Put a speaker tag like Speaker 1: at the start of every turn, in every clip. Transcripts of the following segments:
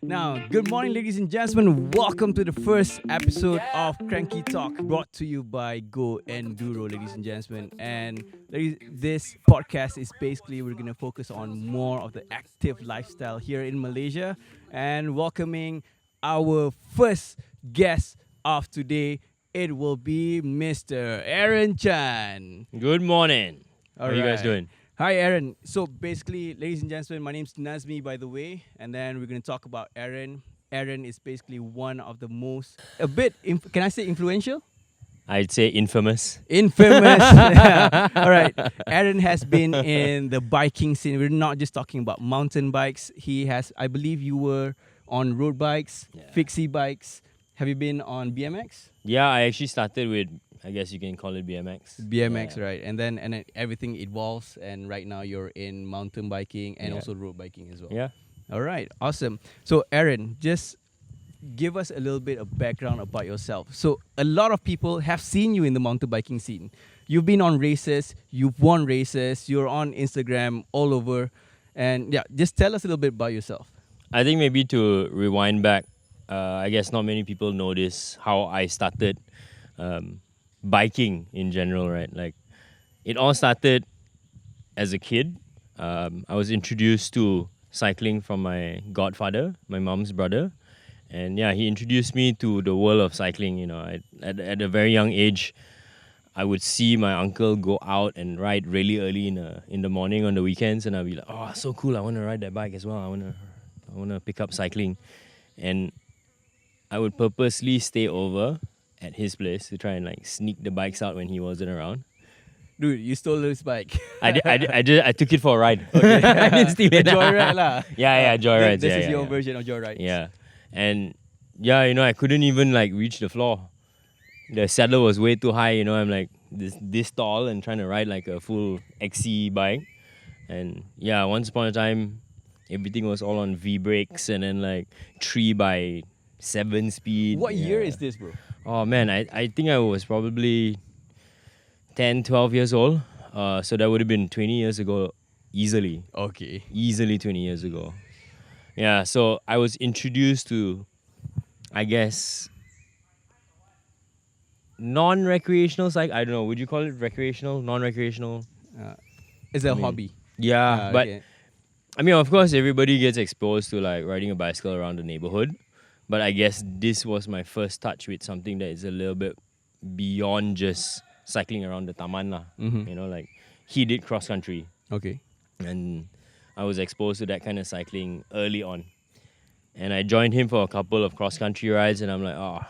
Speaker 1: Now, good morning, ladies and gentlemen. Welcome to the first episode of Kranky Talk, brought to you by Go Enduro, ladies and gentlemen. And this podcast is basically we're going to focus on more of the active lifestyle here in Malaysia and welcoming our first guest of today. It will be Mr. Aaron Chan.
Speaker 2: Good morning.
Speaker 1: All
Speaker 2: How are you guys
Speaker 1: right.
Speaker 2: doing?
Speaker 1: Hi, Aaron. So basically, ladies and gentlemen, my name's Nazmi, by the way, and then we're going to talk about Aaron. Aaron is basically one of the most, can I say influential?
Speaker 2: I'd say infamous.
Speaker 1: Infamous. Yeah. All right. Aaron has been in the biking scene. We're not just talking about mountain bikes. He has, I believe you were on road bikes, fixie bikes. Have you been on BMX?
Speaker 2: Yeah, I actually started with, I guess you can call it BMX.
Speaker 1: BMX, right? And then everything evolves, and right now you're in mountain biking and also road biking as well.
Speaker 2: Yeah.
Speaker 1: All right, awesome. So Aaron, just give us a little bit of background about yourself. So a lot of people have seen you in the mountain biking scene. You've been on races, you've won races, you're on Instagram all over, and yeah, just tell us a little bit about yourself.
Speaker 2: I think maybe to rewind back, I guess not many people know this, how I started biking in general, right? Like, it all started as a kid. I was introduced to cycling from my godfather, my mom's brother. And yeah, he introduced me to the world of cycling. You know, at a very young age, I would see my uncle go out and ride really early in the morning on the weekends, and I'd be like, "Oh, so cool! I want to ride that bike as well. I want to pick up cycling," and I would purposely stay over at his place to try and like sneak the bikes out when he wasn't around.
Speaker 1: Dude, you stole his bike.
Speaker 2: I took it for a ride.
Speaker 1: Okay.
Speaker 2: I didn't steal it.
Speaker 1: Joyride lah.
Speaker 2: Yeah, joyrides.
Speaker 1: This is your version of joyride.
Speaker 2: Yeah, and yeah, you know, I couldn't even like reach the floor. The saddle was way too high. You know, I'm like this tall and trying to ride like a full XC bike. And yeah, once upon a time, everything was all on V brakes and then like 3x7 speed.
Speaker 1: What year is this, bro?
Speaker 2: Oh man, I think I was probably 10, 12 years old. So that would have been 20 years ago, easily.
Speaker 1: Okay.
Speaker 2: Easily 20 years ago. Yeah, so I was introduced to, I guess, non-recreational cycle. I don't know, would you call it recreational, non-recreational?
Speaker 1: It's a hobby.
Speaker 2: Yeah, but
Speaker 1: okay.
Speaker 2: I mean, of course, everybody gets exposed to like riding a bicycle around the neighborhood. But I guess this was my first touch with something that is a little bit beyond just cycling around the taman lah.
Speaker 1: Mm-hmm.
Speaker 2: You know, like he did cross country,
Speaker 1: Okay.
Speaker 2: and I was exposed to that kind of cycling early on. And I joined him for a couple of cross country rides, and I'm like, oh,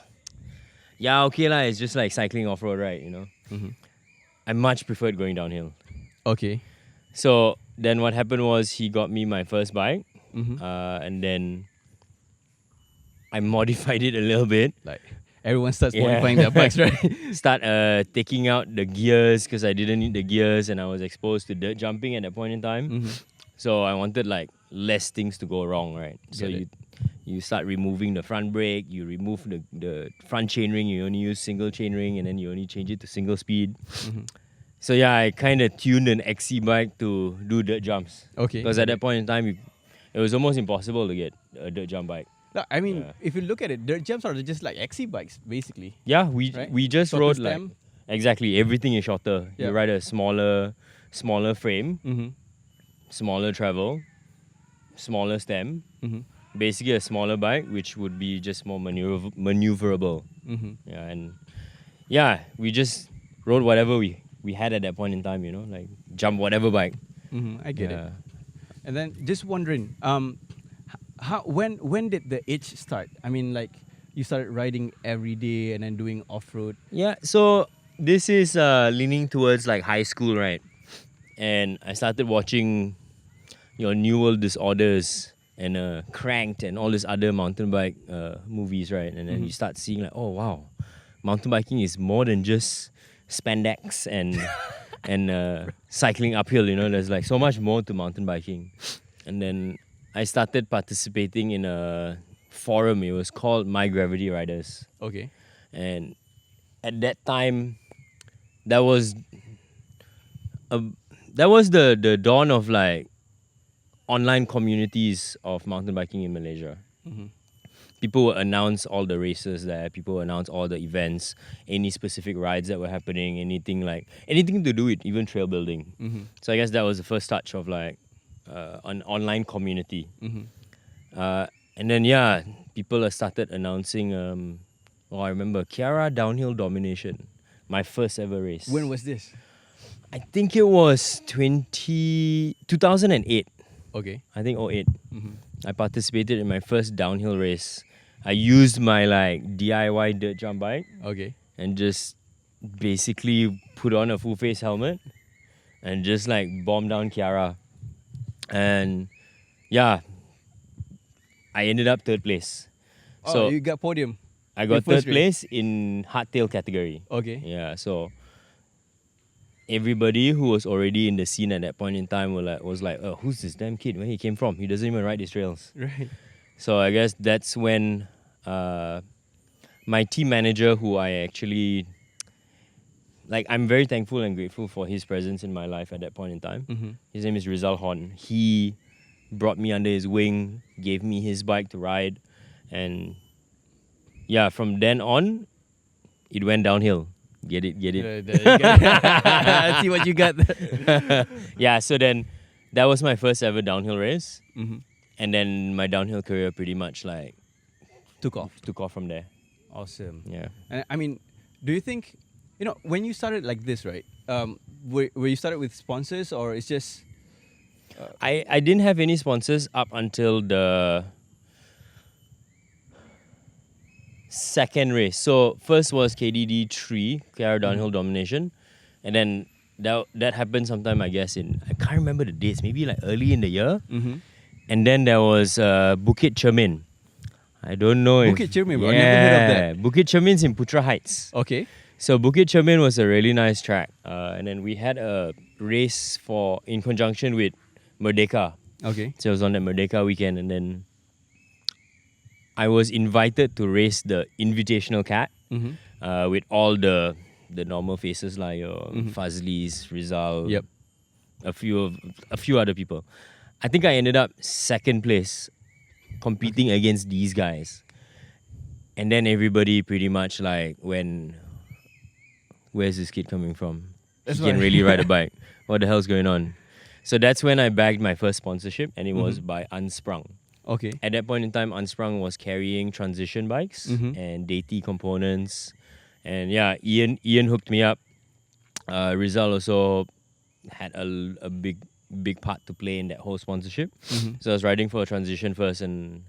Speaker 2: yeah, okay lah. It's just like cycling off road, right? You know.
Speaker 1: Mm-hmm.
Speaker 2: I much preferred going downhill.
Speaker 1: Okay.
Speaker 2: So then what happened was he got me my first bike,
Speaker 1: Mm-hmm.
Speaker 2: and then I modified it a little bit.
Speaker 1: Like everyone starts modifying their bikes, right?
Speaker 2: Start taking out the gears because I didn't need the gears, and I was exposed to dirt jumping at that point in time.
Speaker 1: Mm-hmm.
Speaker 2: So I wanted like less things to go wrong, right? So you start removing the front brake, you remove the front chainring, you only use single chainring, and then you only change it to single speed.
Speaker 1: Mm-hmm.
Speaker 2: So yeah, I kind of tuned an XC bike to do dirt jumps.
Speaker 1: Okay.
Speaker 2: Because at that point in time, it was almost impossible to get a dirt jump bike.
Speaker 1: No, I mean, if you look at it, dirt jumps are just like XC bikes, basically.
Speaker 2: Yeah,
Speaker 1: Right?
Speaker 2: we just
Speaker 1: Shorter
Speaker 2: rode
Speaker 1: stem.
Speaker 2: like exactly everything is shorter.
Speaker 1: Yeah.
Speaker 2: You ride a smaller frame,
Speaker 1: Mm-hmm.
Speaker 2: smaller travel, smaller stem.
Speaker 1: Mm-hmm.
Speaker 2: Basically a smaller bike, which would be just more maneuverable.
Speaker 1: Mm-hmm.
Speaker 2: Yeah, and yeah, we just rode whatever we had at that point in time. You know, like jump whatever bike.
Speaker 1: Mm-hmm. I get it. And then just wondering, when did the itch start? I mean, like you started riding every day and then doing off road.
Speaker 2: Yeah, so this is leaning towards like high school, right? And I started watching your New World Disorders and Cranked and all these other mountain bike movies, right? And then you start seeing like, oh wow, mountain biking is more than just spandex and cycling uphill. You know, there's like so much more to mountain biking. And then I started participating in a forum. It was called My Gravity Riders.
Speaker 1: Okay.
Speaker 2: And at that time, that was the dawn of like online communities of mountain biking in Malaysia.
Speaker 1: Mhm.
Speaker 2: People would announce all the races there. People would announce all the events, any specific rides that were happening, anything to do with even trail building.
Speaker 1: Mhm.
Speaker 2: So I guess that was the first touch of like an online community.
Speaker 1: Mhm.
Speaker 2: And then people have started announcing. I remember Kiara Downhill Domination, my first ever race.
Speaker 1: When was this?
Speaker 2: I think it was 2008.
Speaker 1: Okay.
Speaker 2: I think 08.
Speaker 1: Mhm.
Speaker 2: I participated in my first downhill race. I used my like DIY dirt jump bike
Speaker 1: Okay.
Speaker 2: and just basically put on a full face helmet and just like bomb down Kiara. And yeah, I ended up third place.
Speaker 1: Oh,
Speaker 2: So
Speaker 1: you got podium.
Speaker 2: I got
Speaker 1: first
Speaker 2: third place in hardtail category.
Speaker 1: Okay.
Speaker 2: Yeah, so everybody who was already in the scene at that point in time was like, oh, who's this damn kid? Where he came from? He doesn't even ride these trails.
Speaker 1: Right.
Speaker 2: So I guess that's when my team manager, who I actually like, I'm very thankful and grateful for his presence in my life at that point in time.
Speaker 1: Mm-hmm.
Speaker 2: His name is Rizal Horn. He brought me under his wing, gave me his bike to ride, and yeah, from then on, it went downhill. Get it?
Speaker 1: I see what you got.
Speaker 2: Yeah, so then that was my first ever downhill race.
Speaker 1: Mm-hmm.
Speaker 2: And then my downhill career pretty much like
Speaker 1: Took off.
Speaker 2: from there.
Speaker 1: Awesome.
Speaker 2: Yeah.
Speaker 1: And I mean, do you think, when you started like this, right? Were you started with sponsors, or it's just?
Speaker 2: I didn't have any sponsors up until the second race. So first was KDD 3, Kiara Downhill Domination. And then that happened sometime, I guess, I can't remember the dates, maybe like early in the year.
Speaker 1: Mm-hmm.
Speaker 2: And then there was Bukit Cermin. I don't know
Speaker 1: Bukit Cermin, bro. I never heard of that.
Speaker 2: Bukit Cermin's in Putra Heights.
Speaker 1: Okay.
Speaker 2: So Bukit Cermin was a really nice track. And then we had a race in conjunction with Merdeka.
Speaker 1: Okay.
Speaker 2: So it was on that Merdeka weekend. And then I was invited to race the Invitational Cat with all the normal faces like Fazlis, Rizal,
Speaker 1: Yep.
Speaker 2: a few other people. I think I ended up second place competing against these guys. And then everybody pretty much like where's this kid coming from?
Speaker 1: That's
Speaker 2: He can
Speaker 1: why-
Speaker 2: really ride a bike. What the hell's going on? So that's when I bagged my first sponsorship, and it was by Unsprung.
Speaker 1: Okay.
Speaker 2: At that point in time, Unsprung was carrying transition bikes and Deity components. And yeah, Ian hooked me up. Rizal also had a big part to play in that whole sponsorship. So I was riding for a transition first, and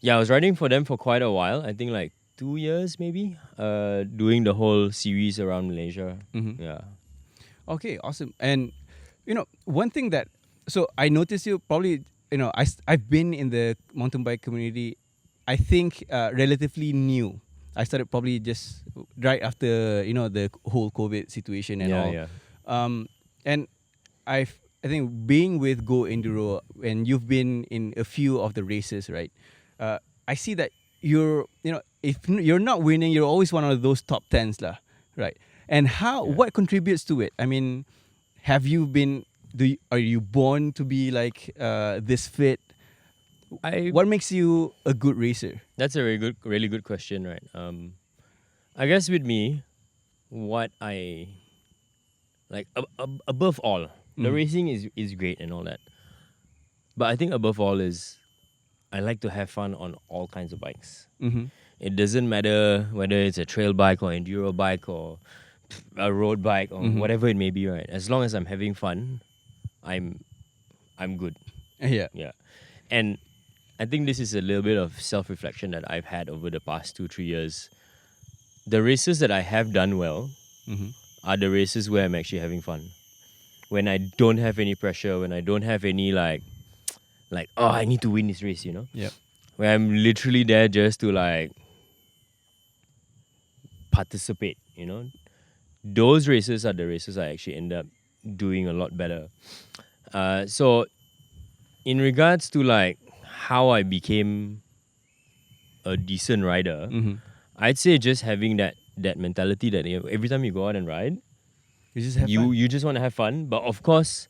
Speaker 2: yeah, I was riding for them for quite a while. I think like 2 years maybe, doing the whole series around Malaysia. Yeah.
Speaker 1: Okay, awesome. And one thing that, so I noticed you probably, I've been in the mountain bike community, I think relatively new. I started probably just right after the whole COVID situation and all.
Speaker 2: Yeah.
Speaker 1: And I think being with Go Enduro, and you've been in a few of the races, right? I see that you're, if you're not winning, you're always one of those top 10s lah, right? And what contributes to it? I mean, have you been? Are you born to be like this fit? What makes you a good racer?
Speaker 2: That's a really good question, right? I guess with me, what I like above all, the racing is great and all that, but I think above all is I like to have fun on all kinds of bikes. It doesn't matter whether it's a trail bike or enduro bike or a road bike or whatever it may be, right? As long as I'm having fun, I'm good.
Speaker 1: Yeah.
Speaker 2: Yeah. And I think this is a little bit of self-reflection that I've had over the past 2-3 years. The races that I have done well are the races where I'm actually having fun. When I don't have any pressure, when I don't have any like, oh, I need to win this race,
Speaker 1: Yeah.
Speaker 2: Where I'm literally there just to like participate, Those races are the races I actually end up doing a lot better. So in regards to like how I became a decent rider, I'd say just having that mentality that every time you go out and ride,
Speaker 1: You just have fun.
Speaker 2: you just want to have fun. But of course,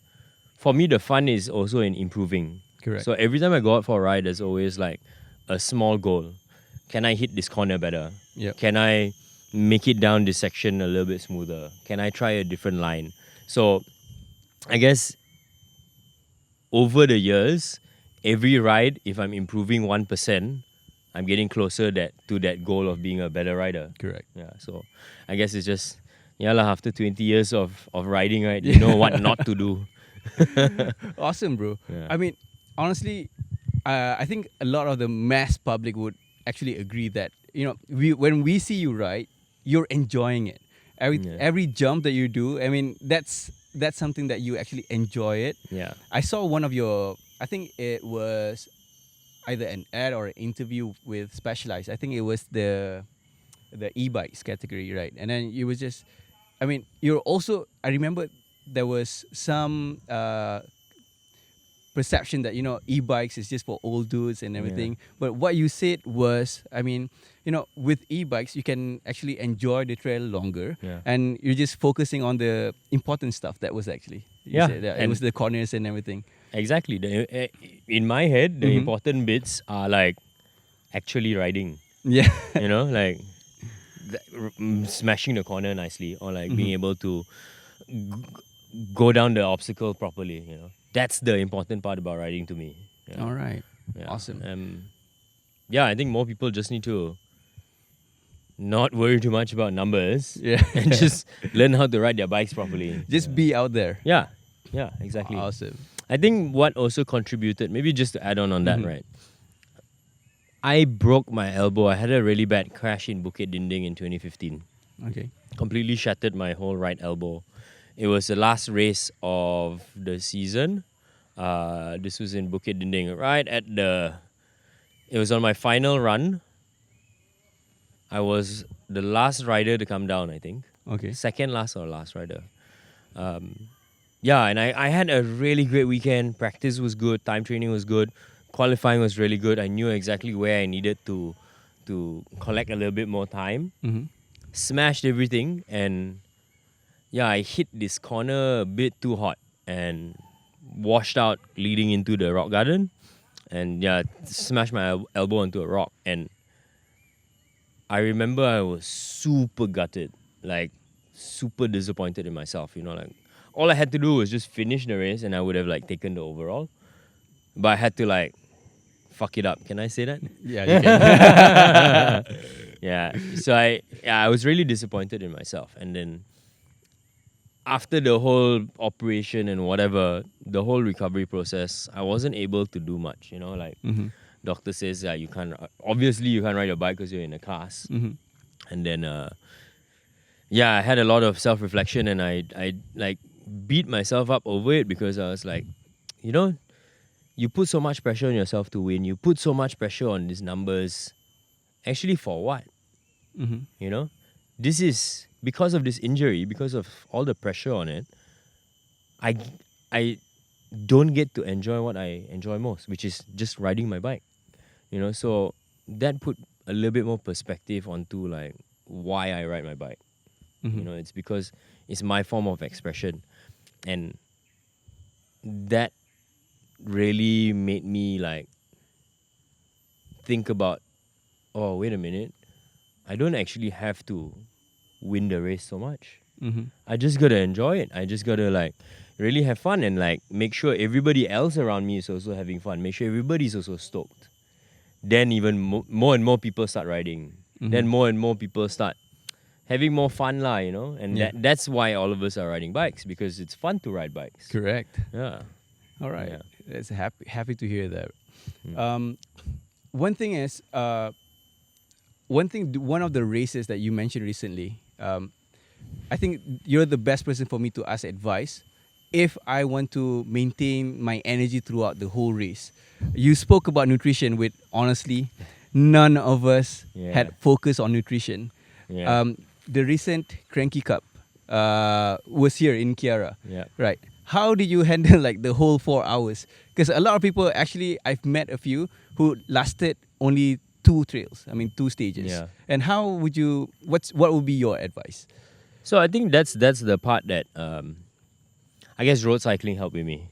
Speaker 2: for me, the fun is also in improving.
Speaker 1: Correct.
Speaker 2: So every time I go out for a ride, there's always like a small goal. Can I hit this corner better?
Speaker 1: Yeah.
Speaker 2: Can I make it down this section a little bit smoother? Can I try a different line? So I guess over the years, every ride, if I'm improving 1%, I'm getting closer to that goal of being a better rider.
Speaker 1: Correct.
Speaker 2: Yeah. So I guess it's just after 20 years of riding, right? You know what not to do.
Speaker 1: Awesome, bro.
Speaker 2: Yeah.
Speaker 1: I mean, honestly, I think a lot of the mass public would actually agree that when we see you ride, you're enjoying it. Every jump that you do, I mean, that's something that you actually enjoy it.
Speaker 2: Yeah.
Speaker 1: I saw one of your, I think it was either an ad or an interview with Specialized. I think it was the e-bikes category, right? And then you was just, I mean, you're also, I remember there was some perception that e-bikes is just for old dudes and everything. But what you said was, I mean, with e-bikes you can actually enjoy the trail longer, and you're just focusing on the important stuff. That was actually you said that it was the corners and everything.
Speaker 2: Exactly. In my head, the important bits are like actually riding.
Speaker 1: Yeah.
Speaker 2: Like smashing the corner nicely, or like being able to go down the obstacle properly. That's the important part about riding to me. Yeah.
Speaker 1: All right.
Speaker 2: Yeah.
Speaker 1: Awesome.
Speaker 2: I think more people just need to not worry too much about numbers.
Speaker 1: Yeah.
Speaker 2: And just learn how to ride their bikes properly.
Speaker 1: Just be out there.
Speaker 2: Yeah, exactly.
Speaker 1: Awesome.
Speaker 2: I think what also contributed, maybe just to add on that, right? I broke my elbow. I had a really bad crash in Bukit Dinding in 2015.
Speaker 1: Okay.
Speaker 2: Completely shattered my whole right elbow. It was the last race of the season. This was in Bukit Dinding, it was on my final run. I was the last rider to come down, I think.
Speaker 1: Okay.
Speaker 2: Second last or last rider. And I had a really great weekend. Practice was good. Time training was good. Qualifying was really good. I knew exactly where I needed to collect a little bit more time. Smashed everything, and I hit this corner a bit too hot and washed out leading into the rock garden, and smashed my elbow onto a rock. And I remember I was super gutted, like super disappointed in myself. Like all I had to do was just finish the race, and I would have like taken the overall. But I had to like fuck it up. Can I say that?
Speaker 1: Yeah, you can.
Speaker 2: Yeah. So I was really disappointed in myself. And then after the whole operation and whatever, the whole recovery process, I wasn't able to do much. Like doctor says you can't ride a bike because you're in a class. And then I had a lot of self-reflection, and I like beat myself up over it, because I was like, you put so much pressure on yourself to win. You put so much pressure on these numbers. Actually, for what? This is because of this injury, because of all the pressure on it. I don't get to enjoy what I enjoy most, which is just riding my bike. So that put a little bit more perspective onto like why I ride my bike. It's because it's my form of expression, and that really made me like think about, oh, wait a minute, I don't actually have to win the race so much. I just gotta enjoy it. I just gotta like really have fun, and like make sure everybody else around me is also having fun. Make sure everybody's also stoked. Then even more and more people start riding. Then more and more people start having more fun lah, and that's why all of us are riding bikes, because it's fun to ride bikes.
Speaker 1: Correct.
Speaker 2: Yeah.
Speaker 1: All right.
Speaker 2: Yeah.
Speaker 1: That's happy to hear that. One thing is, one of the races that you mentioned recently, I think you're the best person for me to ask advice if I want to maintain my energy throughout the whole race. You spoke about nutrition, with honestly, none of us had focus on nutrition.
Speaker 2: Yeah.
Speaker 1: The recent Kranky Cup was here in Kiara.
Speaker 2: Yeah.
Speaker 1: Right. How did you handle like the whole 4 hours? Because a lot of people, actually, I've met a few who lasted only 2 trails. I mean, 2 stages.
Speaker 2: Yeah.
Speaker 1: And how would you? What would be your advice?
Speaker 2: So I think that's the part that I guess road cycling helped with me.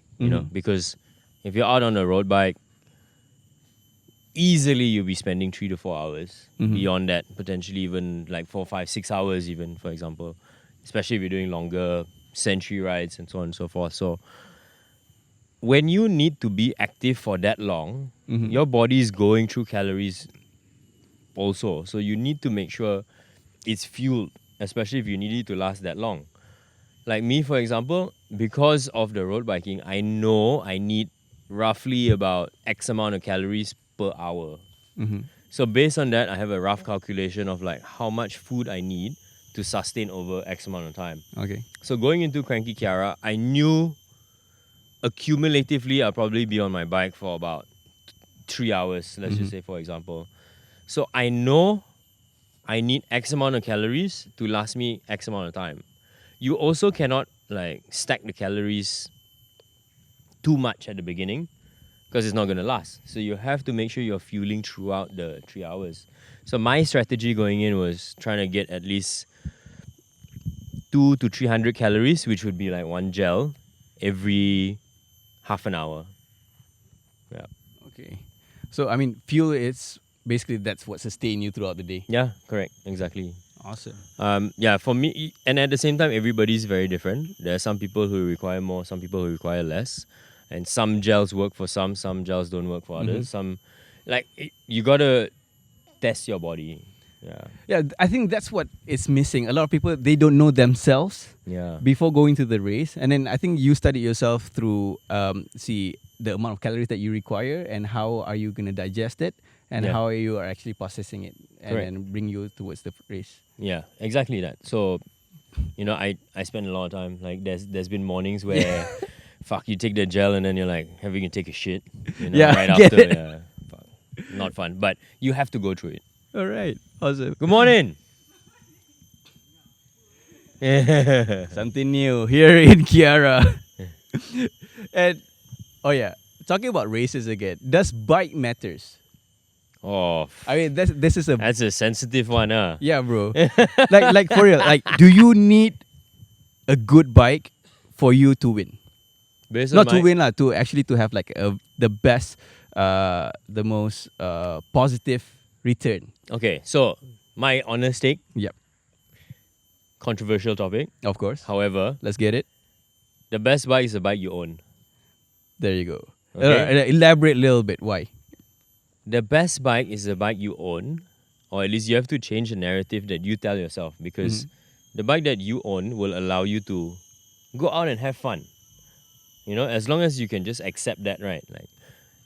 Speaker 2: Because if you're out on a road bike, easily you'll be spending 3 to 4 hours.
Speaker 1: Mhm.
Speaker 2: Beyond that, potentially even like 4, 5, 6 hours even, for example. Especially if you're doing longer century rides and so on and so forth. So when you need to be active for that long,
Speaker 1: Mhm.
Speaker 2: your body is going through calories also. So you need to make sure it's fueled, especially if you need it to last that long. Like me, for example, because of the road biking, I know I need roughly about X amount of calories per hour.
Speaker 1: Mhm.
Speaker 2: So based on that, I have a rough calculation of like how much food I need to sustain over X amount of time.
Speaker 1: Okay.
Speaker 2: So going into Kranky Kiara, I knew accumulatively I'll probably be on my bike for about 3 hours, let's just say, for example. So I know I need X amount of calories to last me X amount of time. You also cannot like stack the calories too much at the beginning because it's not going to last. So you have to make sure you're fueling throughout the 3 hours. So my strategy going in was trying to get at least 200 to 300 calories, which would be like one gel every half an hour. Yeah.
Speaker 1: Okay. So I mean, fuel is basically that's what sustain you throughout the day.
Speaker 2: Yeah, correct. Exactly.
Speaker 1: Awesome.
Speaker 2: Yeah, for me, and at the same time, everybody's very different. There are some people who require more, some people who require less, and some gels work for some gels don't work for others. Some, you gotta test your body. Yeah,
Speaker 1: Yeah, I think that's what is missing. A lot of people they don't know themselves
Speaker 2: yeah,
Speaker 1: before going to the race, and then I think you study yourself through see the amount of calories that you require and how are you gonna digest it and
Speaker 2: Yeah.
Speaker 1: how you are actually processing it and
Speaker 2: Correct.
Speaker 1: then bring you towards the race.
Speaker 2: yeah, exactly that. So, I spend a lot of time. Like, there's been mornings where, fuck, you take the gel and then you're like having to take a shit.
Speaker 1: Yeah,
Speaker 2: right
Speaker 1: get
Speaker 2: after.
Speaker 1: it.
Speaker 2: Yeah, fuck. Not fun, but you have to go through it.
Speaker 1: All right, awesome.
Speaker 2: Good morning.
Speaker 1: Something new here in Kiara. And oh yeah, talking about races again. Does bike matters?
Speaker 2: Oh,
Speaker 1: I mean, this is a
Speaker 2: that's a sensitive one, huh?
Speaker 1: yeah, bro. like for real. Like, do you need a good bike for you to win?
Speaker 2: Based on
Speaker 1: Not to
Speaker 2: my
Speaker 1: win, lah. To actually to have like the best, the most positive return.
Speaker 2: Okay, so my honest take,
Speaker 1: Yep,
Speaker 2: controversial topic.
Speaker 1: of course.
Speaker 2: However,
Speaker 1: Let's get it.
Speaker 2: the best bike is the bike you own.
Speaker 1: There you go.
Speaker 2: Okay.
Speaker 1: Elaborate a little bit. Why?
Speaker 2: The best bike is the bike you own, or at least you have to change the narrative that you tell yourself, because the bike that you own will allow you to go out and have fun. As long as you can just accept that, right? Like,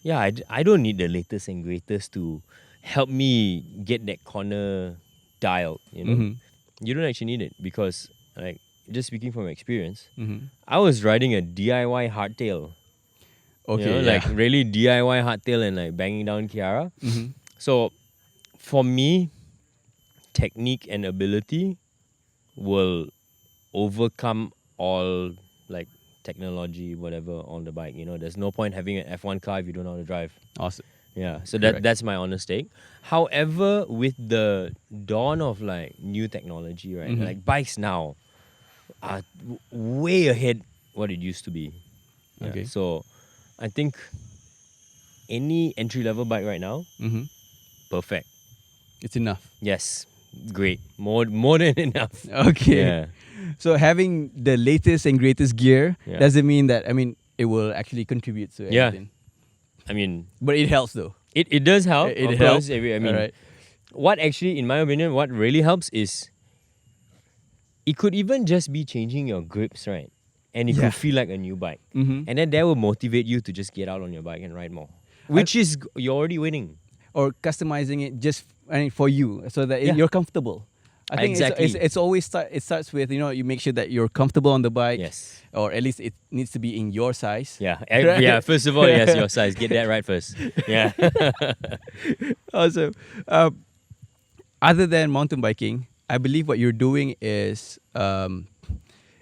Speaker 2: yeah, I don't need the latest and greatest to help me get that corner dialed. You don't actually need it because, like, just speaking from experience, I was riding a DIY hardtail.
Speaker 1: Okay.
Speaker 2: Like really DIY hardtail and like banging down Kiara. So for me, technique and ability will overcome all like technology, whatever on the bike. There's no point having an F1 car if you don't know how to drive.
Speaker 1: Awesome.
Speaker 2: Yeah, so
Speaker 1: Correct.
Speaker 2: that's my honest take. However, with the dawn of like new technology, right? Like bikes now are way ahead what it used to be. Yeah,
Speaker 1: Okay.
Speaker 2: so I think any entry level bike right now, perfect.
Speaker 1: It's enough.
Speaker 2: Yes, great. More than enough.
Speaker 1: Okay.
Speaker 2: Yeah.
Speaker 1: So having the latest and greatest gear
Speaker 2: Yeah.
Speaker 1: doesn't mean that it will actually contribute to
Speaker 2: Yeah.
Speaker 1: everything.
Speaker 2: I mean,
Speaker 1: But it helps though.
Speaker 2: it does help.
Speaker 1: It
Speaker 2: of
Speaker 1: helps.
Speaker 2: course. I mean,
Speaker 1: Alright.
Speaker 2: what actually, in my opinion, what really helps is it could even just be changing your grips, right? And it
Speaker 1: Yeah.
Speaker 2: could feel like a new bike.
Speaker 1: Mhm.
Speaker 2: And then that will motivate you to just get out on your bike and ride more. Which is, you're already winning.
Speaker 1: Or customizing it just for you so that
Speaker 2: Yeah.
Speaker 1: you're comfortable. I think
Speaker 2: Exactly.
Speaker 1: it's always it starts with you make sure that you're comfortable on the bike.
Speaker 2: Yes.
Speaker 1: Or at least it needs to be in your size.
Speaker 2: Yeah.
Speaker 1: Right.
Speaker 2: Yeah. First of all, yes, your size. Get that right first. Yeah.
Speaker 1: Awesome. Other than mountain biking, I believe what you're doing is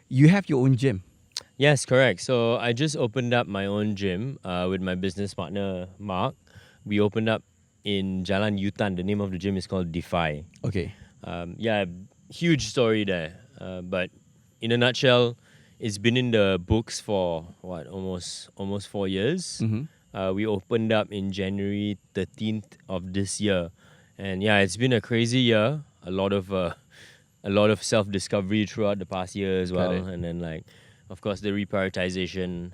Speaker 1: you have your own gym.
Speaker 2: Yes, correct. So I just opened up my own gym with my business partner, Mark. We opened up in Jalan Yutan. The name of the gym is called Defy.
Speaker 1: Okay.
Speaker 2: Yeah, huge story there. But in a nutshell, it's been in the books for almost 4 years. We opened up in January 13th of this year, and yeah, it's been a crazy year. A lot of self discovery throughout the past year as well,
Speaker 1: Correct.
Speaker 2: and then like, of course, the reprioritization.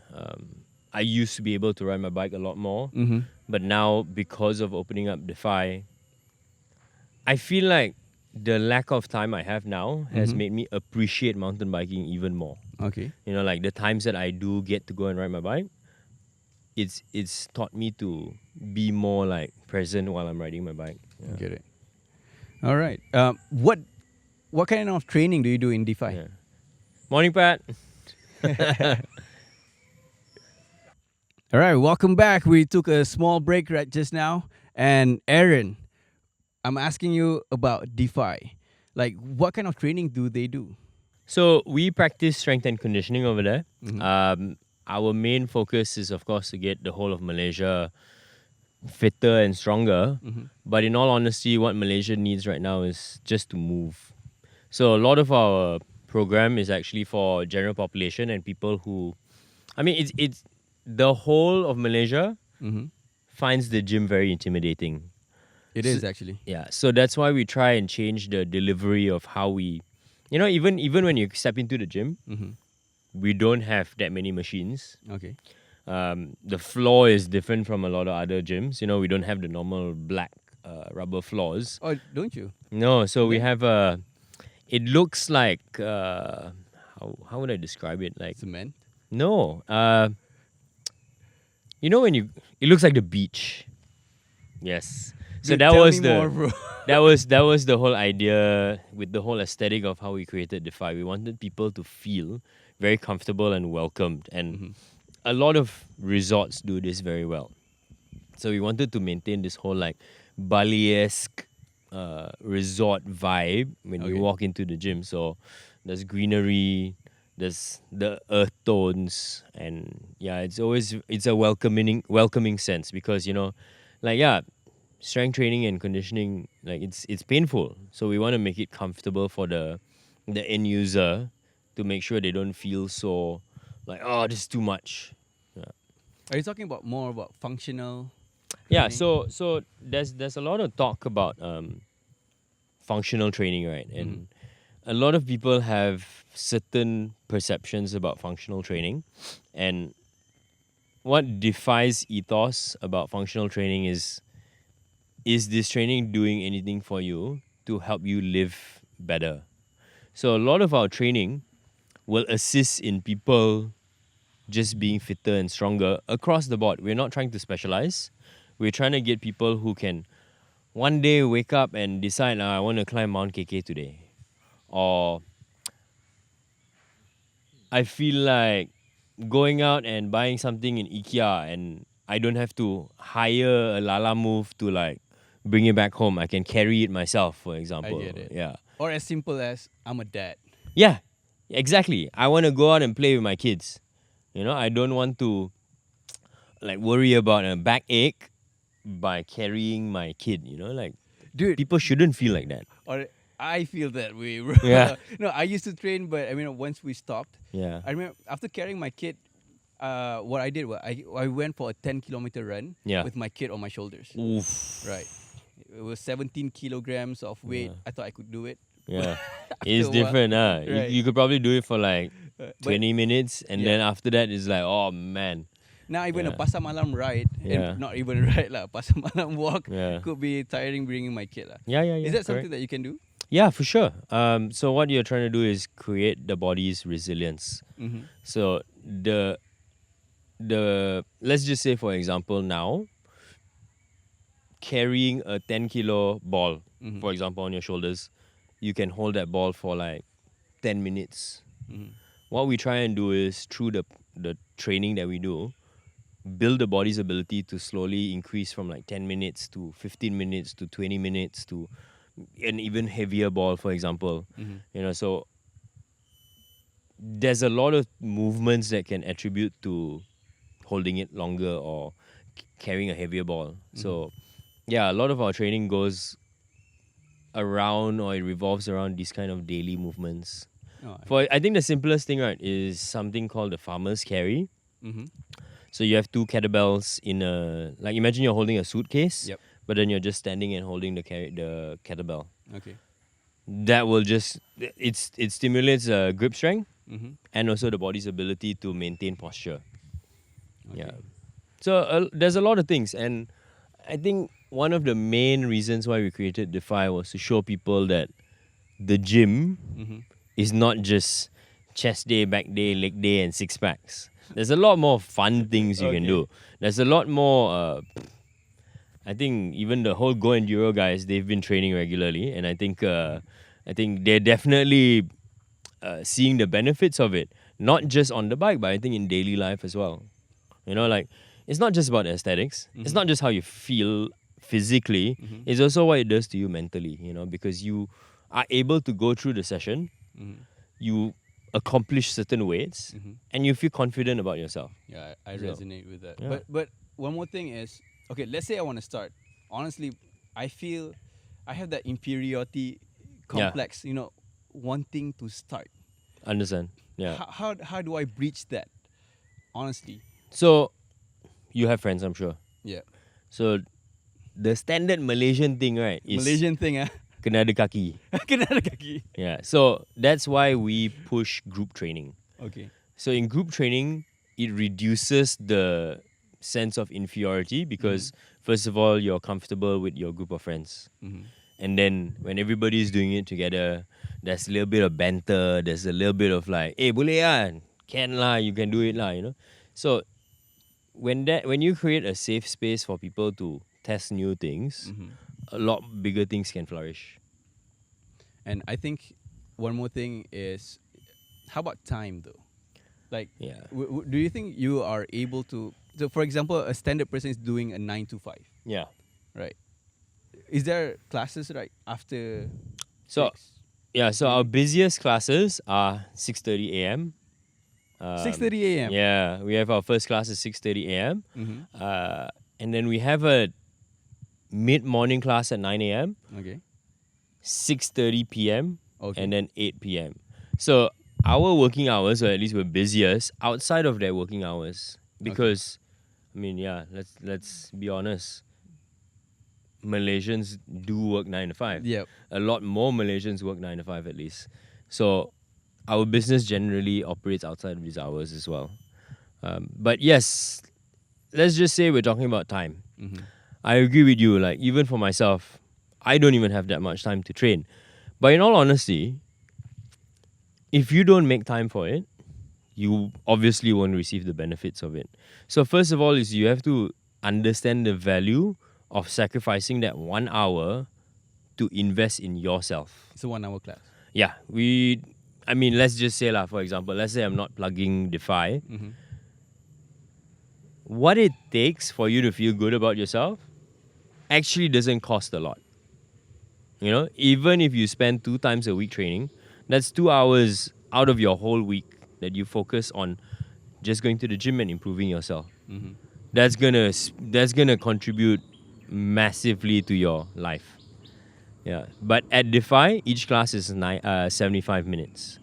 Speaker 2: I used to be able to ride my bike a lot more,
Speaker 1: Mm-hmm.
Speaker 2: but now because of opening up Defy, I feel like the lack of time I have now has
Speaker 1: Mm-hmm.
Speaker 2: made me appreciate mountain biking even more.
Speaker 1: Okay.
Speaker 2: You know, like the times that I do get to go and ride my bike, it's taught me to be more like present while I'm riding my bike. Yeah.
Speaker 1: Get it. All right. What kind of training do you do in DeFi?
Speaker 2: Yeah. Morning, Pat.
Speaker 1: All right, welcome back. We took a small break right just now, and Aaron, I'm asking you about DeFi. Like, what kind of training do they do?
Speaker 2: So we practice strength and conditioning over there.
Speaker 1: Mhm.
Speaker 2: Our main focus is, of course, to get the whole of Malaysia fitter and stronger.
Speaker 1: Mhm.
Speaker 2: But in all honesty, what Malaysia needs right now is just to move. So a lot of our program is actually for general population and people who, I mean, it's the whole of Malaysia
Speaker 1: Mhm.
Speaker 2: finds the gym very intimidating.
Speaker 1: It
Speaker 2: So,
Speaker 1: is actually.
Speaker 2: yeah, so that's why we try and change the delivery of how we, you know, even when you step into the gym,
Speaker 1: Mhm.
Speaker 2: we don't have that many machines.
Speaker 1: Okay.
Speaker 2: The floor is different from a lot of other gyms. You know, we don't have the normal black rubber floors.
Speaker 1: Oh, don't you?
Speaker 2: No, so we
Speaker 1: Then
Speaker 2: have a. It looks like how would I describe it? Like
Speaker 1: cement.
Speaker 2: no, you know when you it looks like the beach. Yes. So
Speaker 1: Dude,
Speaker 2: that
Speaker 1: tell
Speaker 2: was
Speaker 1: me more,
Speaker 2: the
Speaker 1: bro.
Speaker 2: that was the whole idea with the whole aesthetic of how we created Defy. We wanted people to feel very comfortable and welcomed, and
Speaker 1: Mhm.
Speaker 2: a lot of resorts do this very well. So we wanted to maintain this whole like Bali-esque resort vibe when you
Speaker 1: Okay.
Speaker 2: walk into the gym. So there's greenery, there's the earth tones, and yeah, it's a welcoming sense because you know, like yeah, strength training and conditioning like it's painful. So we want to make it comfortable for the end user to make sure they don't feel so like oh this is too much. Yeah.
Speaker 1: Are you talking about more about functional
Speaker 2: Yeah,
Speaker 1: training?
Speaker 2: so there's a lot of talk about functional training, right?
Speaker 1: Mhm.
Speaker 2: And a lot of people have certain perceptions about functional training, and what defies ethos about functional training is this training doing anything for you to help you live better? So a lot of our training will assist in people just being fitter and stronger across the board. We're not trying to specialize. We're trying to get people who can one day wake up and decide, I want to climb Mount KK today. Or I feel like going out and buying something in IKEA and I don't have to hire a Lala move to like bring it back home. I can carry it myself, for
Speaker 1: I
Speaker 2: example.
Speaker 1: get it.
Speaker 2: Yeah.
Speaker 1: Or as simple as I'm a dad.
Speaker 2: Yeah, exactly. I want to go out and play with my kids. You know, I don't want to like worry about a backache by carrying my kid, you know, like
Speaker 1: Dude,
Speaker 2: people shouldn't feel like that.
Speaker 1: or I feel that way, bro.
Speaker 2: Yeah.
Speaker 1: No, I used to train, but I mean, once we stopped,
Speaker 2: Yeah.
Speaker 1: I remember after carrying my kid, what I did was I went for a 10-kilometer run
Speaker 2: Yeah.
Speaker 1: with my kid on my shoulders.
Speaker 2: Oof.
Speaker 1: Right. It was 17 kilograms of weight.
Speaker 2: Yeah.
Speaker 1: I thought I could do it.
Speaker 2: Yeah.
Speaker 1: After
Speaker 2: It's
Speaker 1: a while,
Speaker 2: different, huh?
Speaker 1: right.
Speaker 2: You could probably do it for like
Speaker 1: But
Speaker 2: 20 minutes and
Speaker 1: yeah.
Speaker 2: then after that it's like, oh man.
Speaker 1: now even a
Speaker 2: Yeah.
Speaker 1: pasar malam ride,
Speaker 2: Yeah.
Speaker 1: and not even a ride lah, pasar malam walk
Speaker 2: Yeah.
Speaker 1: could be tiring bringing my kid lah.
Speaker 2: Yeah,
Speaker 1: Is that something
Speaker 2: correct.
Speaker 1: that you can do?
Speaker 2: Yeah, for sure. So what you're trying to do is create the body's resilience.
Speaker 1: Mm-hmm.
Speaker 2: So the let's just say for example now carrying a 10 kilo ball,
Speaker 1: Mm-hmm.
Speaker 2: for example, on your shoulders, you can hold that ball for like 10 minutes.
Speaker 1: Mm-hmm.
Speaker 2: What we try and do is through the training that we do, build the body's ability to slowly increase from like 10 minutes to 15 minutes to 20 minutes to an even heavier ball, for example.
Speaker 1: Mm-hmm.
Speaker 2: You know, so there's a lot of movements that can attribute to holding it longer or carrying a heavier ball. So yeah, a lot of our training goes around or it revolves around these kind of daily movements.
Speaker 1: Oh,
Speaker 2: For I think the simplest thing, right, is something called the farmer's carry.
Speaker 1: mm-hmm.
Speaker 2: So you have two kettlebells in a, like, imagine you're holding a suitcase,
Speaker 1: Yep.
Speaker 2: but then you're just standing and holding the kettlebell.
Speaker 1: Okay.
Speaker 2: That will just, it stimulates grip strength
Speaker 1: Mm-hmm.
Speaker 2: and also the body's ability to maintain posture.
Speaker 1: Okay.
Speaker 2: Yeah. So there's a lot of things, and I think one of the main reasons why we created Defy was to show people that the gym
Speaker 1: Mm-hmm.
Speaker 2: is not just chest day, back day, leg day, and six packs. There's a lot more fun things you can
Speaker 1: Okay.
Speaker 2: do. There's a lot more. I think even the whole Go Enduro guys, they've been training regularly, and I think they're definitely seeing the benefits of it, not just on the bike, but I think in daily life as well. You know, like, it's not just about aesthetics. It's not just how you feel physically.
Speaker 1: Mm-hmm.
Speaker 2: It's also what it does to you mentally, you know, because you are able to go through the session,
Speaker 1: Mm-hmm.
Speaker 2: you accomplish certain weights,
Speaker 1: Mm-hmm.
Speaker 2: and you feel confident about yourself.
Speaker 1: Yeah, I
Speaker 2: So,
Speaker 1: resonate with that.
Speaker 2: yeah.
Speaker 1: But one more thing is, okay, let's say I want to start. Honestly, I feel I have that inferiority complex, you know, wanting to start.
Speaker 2: Understand? Yeah.
Speaker 1: How do I breach that? Honestly.
Speaker 2: So, you have friends, I'm sure.
Speaker 1: Yeah.
Speaker 2: So, the standard Malaysian thing, right, is
Speaker 1: Malaysian thing,
Speaker 2: kena ada kaki.
Speaker 1: Kena ada kaki.
Speaker 2: Yeah. So, that's why we push group training.
Speaker 1: Okay.
Speaker 2: So in group training, it reduces the sense of inferiority because first of all, you're comfortable with your group of friends.
Speaker 1: Mm-hmm.
Speaker 2: And then when everybody's doing it together, there's a little bit of banter, there's a little bit of like, eh, boleh lah, can lah, you can do it lah, you know. So when you create a safe space for people to test new things, a lot bigger things can flourish.
Speaker 1: And I think one more thing is, how about time though? Like,
Speaker 2: Yeah.
Speaker 1: do you think you are able to? So, for example, a standard person is doing a 9 to 5,
Speaker 2: Yeah.
Speaker 1: right? Is there classes right after?
Speaker 2: So
Speaker 1: 6?
Speaker 2: yeah, so our busiest classes are 6:30 a.m.
Speaker 1: 6:30 a.m.
Speaker 2: Yeah, we have our first class at 6:30 a.m.
Speaker 1: Mm-hmm.
Speaker 2: And then we have a mid-morning class at 9 a.m.,
Speaker 1: Okay.
Speaker 2: 6:30 p.m.,
Speaker 1: Okay.
Speaker 2: and then 8 p.m. So our working hours, or at least we're busiest outside of their working hours, because I mean, yeah, let's be honest. Malaysians do work 9 to 5.
Speaker 1: Yep.
Speaker 2: A lot more Malaysians work 9 to 5 at least. So our business generally operates outside of these hours as well. But yes, let's just say we're talking about time.
Speaker 1: Mm-hmm.
Speaker 2: I agree with you. Like, even for myself, I don't even have that much time to train. But in all honesty, if you don't make time for it, you obviously won't receive the benefits of it. So first of all is you have to understand the value of sacrificing that 1 hour to invest in yourself.
Speaker 1: It's a 1 hour class.
Speaker 2: Yeah, let's just say for example, let's say I'm not plugging Defy.
Speaker 1: Mm-hmm.
Speaker 2: What it takes for you to feel good about yourself actually doesn't cost a lot. You know, even if you spend 2 times a week training, that's 2 hours out of your whole week that you focus on just going to the gym and improving yourself.
Speaker 1: Mm-hmm.
Speaker 2: That's gonna contribute massively to your life. Yeah, but at Defy, each class is 75 minutes.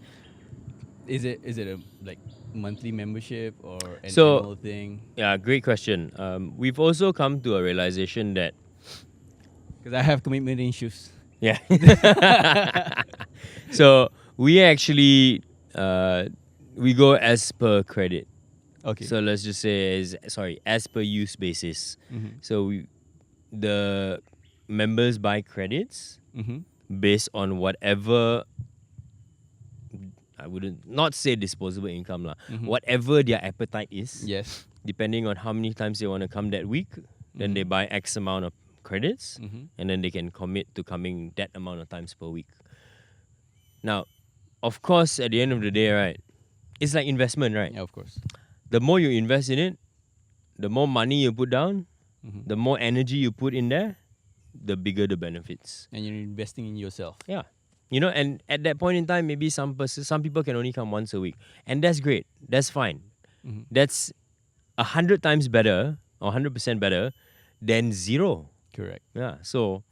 Speaker 1: Is it a like monthly membership or an
Speaker 2: So-
Speaker 1: annual thing?
Speaker 2: Yeah, great question. We've also come to a realization that
Speaker 1: Because I have commitment issues.
Speaker 2: yeah. So we actually we go as per credit.
Speaker 1: Okay.
Speaker 2: So let's just say as per use basis.
Speaker 1: Mm-hmm.
Speaker 2: So the members buy credits
Speaker 1: Mm-hmm.
Speaker 2: based on whatever, I wouldn't not say disposable income lah.
Speaker 1: Mhm.
Speaker 2: Whatever their appetite is,
Speaker 1: Yes.
Speaker 2: depending on how many times they want to come that week, then they buy X amount of credits,
Speaker 1: Mm-hmm.
Speaker 2: and then they can commit to coming that amount of times per week. Now, of course, at the end of the day, right, it's like investment, right?
Speaker 1: Yeah, of course.
Speaker 2: The more you invest in it, the more money you put down,
Speaker 1: Mm-hmm.
Speaker 2: the more energy you put in there, the bigger the benefits.
Speaker 1: And you're investing in yourself.
Speaker 2: Yeah. You know, and at that point in time, maybe some people can only come once a week. And that's great. That's fine.
Speaker 1: Mm-hmm.
Speaker 2: That's 100 times better or 100% better than zero.
Speaker 1: Correct.
Speaker 2: Yeah. So,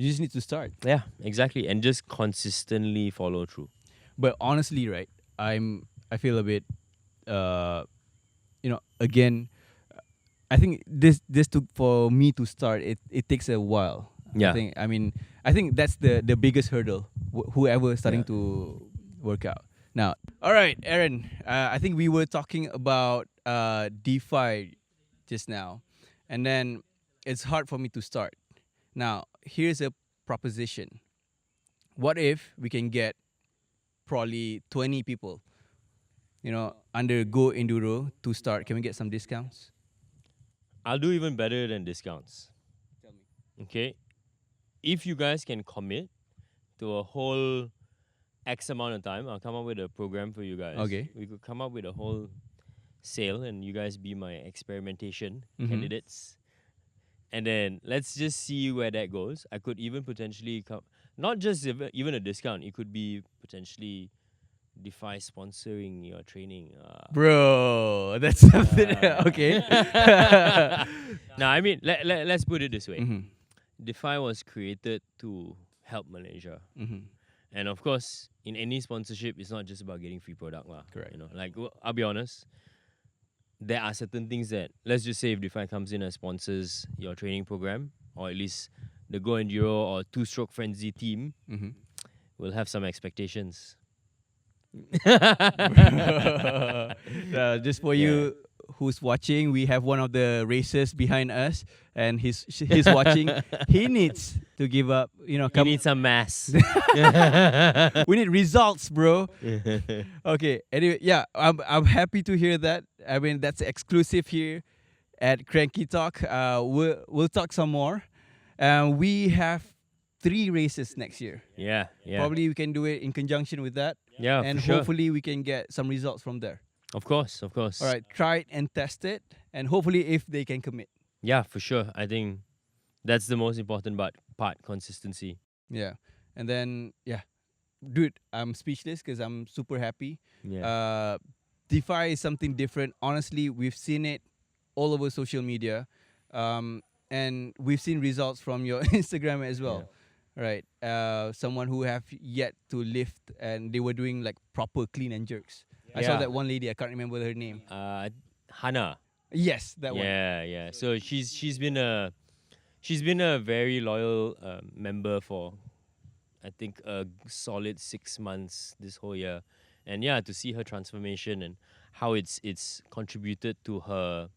Speaker 1: You just need to start.
Speaker 2: yeah, exactly. And just consistently follow through.
Speaker 1: But honestly, right, I feel a bit, again, I think this took for me to start. It takes a while.
Speaker 2: Yeah.
Speaker 1: I think that's the biggest hurdle. Whoever starting
Speaker 2: Yeah.
Speaker 1: to work out now. All right, Aaron. I think we were talking about DeFi just now, and then it's hard for me to start. Now, here's a proposition. What if we can get probably 20 people, under Go Enduro to start? Can we get some discounts?
Speaker 2: I'll do even better than discounts.
Speaker 1: Tell me.
Speaker 2: Okay? If you guys can commit to a whole X amount of time, I'll come up with a program for you guys.
Speaker 1: Okay.
Speaker 2: We could come up with a whole sale and you guys be my experimentation
Speaker 1: Mhm.
Speaker 2: candidates. And then let's just see where that goes. I could even potentially not just even a discount. It could be potentially DeFi sponsoring your training.
Speaker 1: Bro, that's something. Okay.
Speaker 2: Now, I mean, let's put it this way.
Speaker 1: Mhm.
Speaker 2: DeFi was created to help Malaysia.
Speaker 1: Mhm.
Speaker 2: And of course, in any sponsorship, it's not just about getting free product.
Speaker 1: Correct.
Speaker 2: I'll be honest, there are certain things that, let's just say if DeFi comes in and sponsors your training program, or at least the Go Enduro or Two-Stroke Frenzy team,
Speaker 1: Mhm.
Speaker 2: we'll have some expectations.
Speaker 1: Just for you who's watching, we have one of the racers behind us, and he's watching. He needs to give up.
Speaker 2: You
Speaker 1: Come.
Speaker 2: need some mass.
Speaker 1: We need results, bro. Okay. Anyway, yeah, I'm happy to hear that. I mean, that's exclusive here at Kranky Talk. We'll talk some more. We have 3 races next year.
Speaker 2: Yeah.
Speaker 1: Probably we can do it in conjunction with that.
Speaker 2: Yeah,
Speaker 1: And
Speaker 2: for sure.
Speaker 1: hopefully we can get some results from there.
Speaker 2: Of course.
Speaker 1: All right, try it and test it, and hopefully if they can commit.
Speaker 2: Yeah, for sure. I think that's the most important part, consistency.
Speaker 1: Yeah. And then, yeah, dude, I'm speechless because I'm super happy.
Speaker 2: Yeah.
Speaker 1: DeFi is something different. Honestly, we've seen it all over social media, and we've seen results from your Instagram as well. Right. Someone who have yet to lift, and they were doing like proper clean and jerks. I saw
Speaker 2: Yeah.
Speaker 1: that one lady. I can't remember her name.
Speaker 2: Hannah.
Speaker 1: Yes, that one.
Speaker 2: Yeah. So she's been a very loyal member for, I think, a solid 6 months this whole year, and yeah, to see her transformation and how it's contributed to her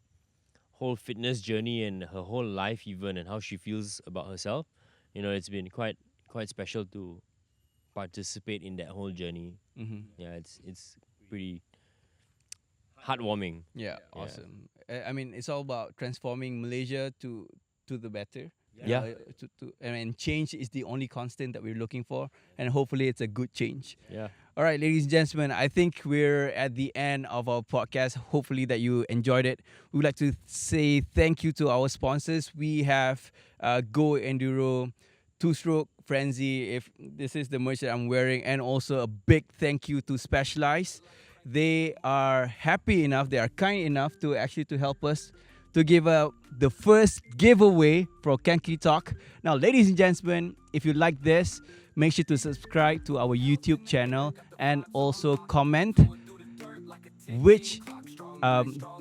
Speaker 2: whole fitness journey and her whole life even, and how she feels about herself. It's been quite special to participate in that whole journey.
Speaker 1: Mm-hmm.
Speaker 2: Yeah, it's pretty heartwarming.
Speaker 1: Yeah, awesome. I mean, it's all about transforming Malaysia to the better.
Speaker 2: Yeah.
Speaker 1: And change is the only constant that we're looking for, and hopefully it's a good change.
Speaker 2: Yeah.
Speaker 1: All right, ladies and gentlemen, I think we're at the end of our podcast. Hopefully that you enjoyed it. We would like to say thank you to our sponsors. We have Go Enduro, Two-Stroke Frenzy, if this is the merch that I'm wearing, and also a big thank you to Specialized. They are happy enough, they are kind enough to actually to help us to give out the first giveaway for Kranky Talk. Now, ladies and gentlemen, if you like this, make sure to subscribe to our YouTube channel and also comment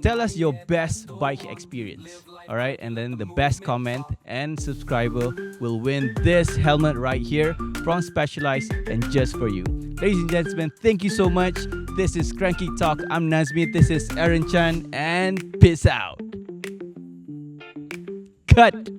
Speaker 1: tell us your best bike experience. All right, and then the best comment and subscriber will win this helmet right here from Specialized and just for you. Ladies and gentlemen, thank you so much. This is Kranky Talk. I'm Nazmi. This is Aaron Chan, and peace out. Cut.